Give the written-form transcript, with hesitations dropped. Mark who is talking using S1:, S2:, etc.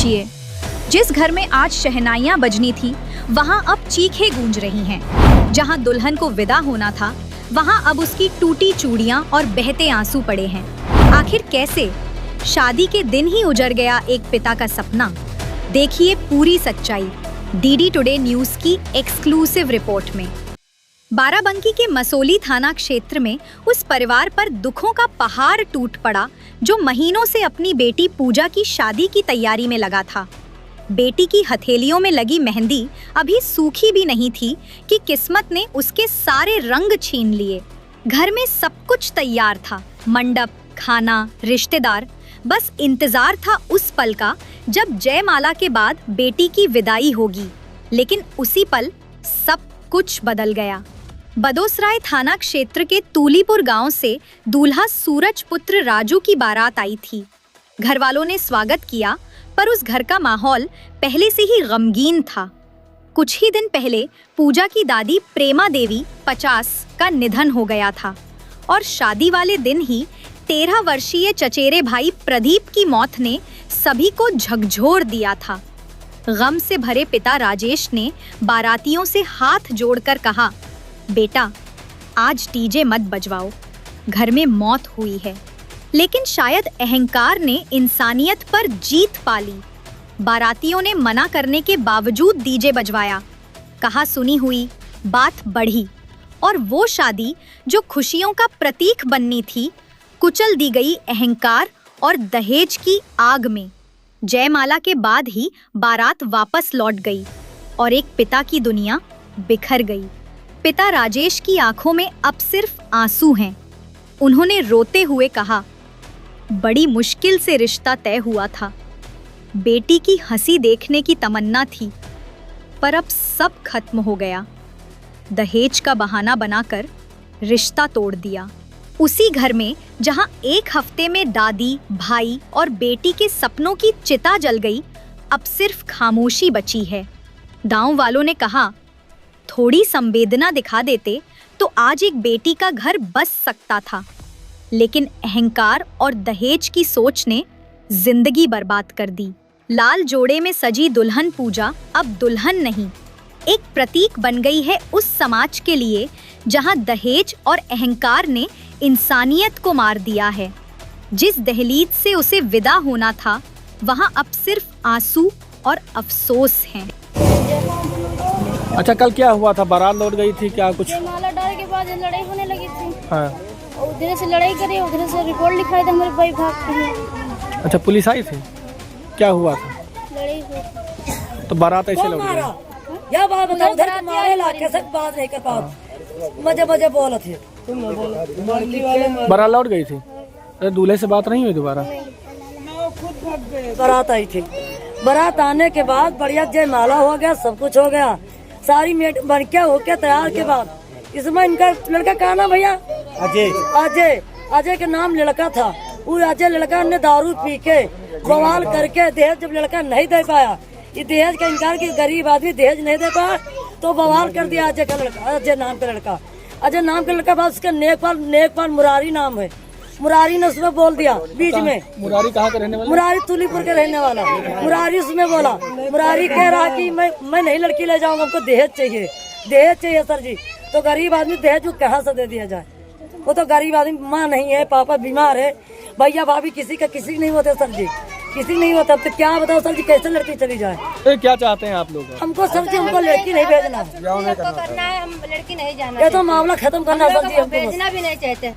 S1: सोचिए, जिस घर में आज शहनाइयां बजनी थी, वहां अब चीखें गूंज रही हैं। जहां दुल्हन को विदा होना था, वहां अब उसकी टूटी चूड़ियां और बहते आंसू पड़े हैं। आखिर कैसे? शादी के दिन ही उजड़ गया एक पिता का सपना। देखिए पूरी सच्चाई डीडी टुडे न्यूज़ की एक्सक्लूसिव रिपोर्ट में। बाराबंकी के मसोली थाना क्षेत्र में उस परिवार पर दुखों का पहाड़ टूट पड़ा जो महीनों से अपनी बेटी पूजा की शादी की तैयारी में लगा था। बेटी की हथेलियों में लगी मेहंदी अभी सूखी भी नहीं थी कि किस्मत ने उसके सारे रंग छीन लिए। घर में सब कुछ तैयार था, मंडप, खाना, रिश्तेदार। बस इंतजार था उस पल का जब जयमाला के बाद बेटी की विदाई होगी। लेकिन उसी पल सब कुछ बदल गया। बदोसराय थाना क्षेत्र के तूलीपुर गांव से दूल्हा सूरज पुत्र राजू की बारात आई थी। घर वालों ने स्वागत किया, पर उस घर का माहौल पहले से ही गमगीन था। कुछ ही दिन पहले पूजा की दादी प्रेमा देवी 50 का निधन हो गया था और शादी वाले दिन ही 13 वर्षीय चचेरे भाई प्रदीप की मौत ने सभी को झकझोर दिया था। गम से भरे पिता राजेश ने बारातियों से हाथ जोड़कर कहा, बेटा आज डीजे मत बजवाओ, घर में मौत हुई है। लेकिन शायद अहंकार ने इंसानियत पर जीत पा ली। बारातियों ने मना करने के बावजूद डीजे बजवाया। कहा सुनी हुई, बात बढ़ी और वो शादी जो खुशियों का प्रतीक बननी थी, कुचल दी गई अहंकार और दहेज की आग में। जयमाला के बाद ही बारात वापस लौट गई और एक पिता की दुनिया बिखर गई। पिता राजेश की आंखों में अब सिर्फ आंसू हैं। उन्होंने रोते हुए कहा, बड़ी मुश्किल से रिश्ता तय हुआ था। बेटी की हंसी देखने की तमन्ना थी, पर अब सब खत्म हो गया। दहेज का बहाना बनाकर रिश्ता तोड़ दिया। उसी घर में जहां एक हफ्ते में दादी, भाई और बेटी के सपनों की चिता जल गई, अब सिर्फ खामोशी बची है। गांव वालों ने कहा, थोड़ी संवेदना दिखा देते तो आज एक बेटी का घर बस सकता था। लेकिन अहंकार और दहेज की सोच ने जिंदगी बर्बाद कर दी। लाल जोड़े में सजी दुल्हन पूजा अब दुल्हन नहीं, एक प्रतीक बन गई है उस समाज के लिए जहां दहेज और अहंकार ने इंसानियत को मार दिया है। जिस दहलीज से उसे विदा होना था, वहां अब सिर्फ आंसू और अफसोस हैं।
S2: अच्छा, कल क्या हुआ था? बारात लौट गई थी क्या? कुछ
S3: माला डालने के बाद लड़ाई होने लगी थी।
S2: हाँ।
S3: उधर से लड़ाई करी, उधर से रिपोर्ट लिखाई था, मेरे भाई भाग गए।
S2: अच्छा, पुलिस आई थी? क्या हुआ था?
S3: लड़ाई हुई
S2: तो बारात ऐसे लौट गई।
S4: या बात बता, उधर के मारे लाके सब बात नहीं कर पाओ। मजे मजे बोल थे।
S2: बारात लौट गई थी। अरे दूल्हे से बात नहीं हुई दोबारा?
S4: बारात आई थी। बारात आने के बाद बढ़िया जयमाला हो गया, सब कुछ हो गया। सारी मेट बन के होके तैयार के बाद इसमें इनका लड़का का नाम भैया अजय। अजय अजय के नाम लड़का था। वो अजय लड़का ने दारू पी के बवाल करके दहेज जब लड़का नहीं दे पाया, ये दहेज का इनकार की गरीब आदमी दहेज नहीं दे पाया, तो बवाल कर दिया अजय का लड़का, अजय नाम का लड़का। अजय नाम का लड़का बाद उसका नेकपाल मुरारी नाम है। मुरारी ने उसमें बोल दिया बीच में।
S2: मुरारी कहाँ का रहने वाला?
S4: मुरारी तुलीपुर के रहने वाला। मुरारी उसमें बोला, मुरारी कह रहा कि मैं नहीं लड़की ले जाऊंगा, हमको दहेज चाहिए, दहेज चाहिए सर जी। तो गरीब आदमी दहेज कहाँ से दे दिया जाए? वो तो गरीब आदमी, माँ नहीं है, पापा बीमार है, भैया भाभी किसी नहीं होते सर जी, किसी नहीं होता। तो क्या बताओ सर जी, कैसे लड़की चली जाए?
S2: तो क्या चाहते हैं आप लोग?
S4: हमको सर जी, हमको लड़की नहीं भेजना है,
S3: करना है, हम लड़की नहीं जाना।
S4: ये तो मामला खत्म करना सर जी, हमको
S3: भेजना भी नहीं चाहते।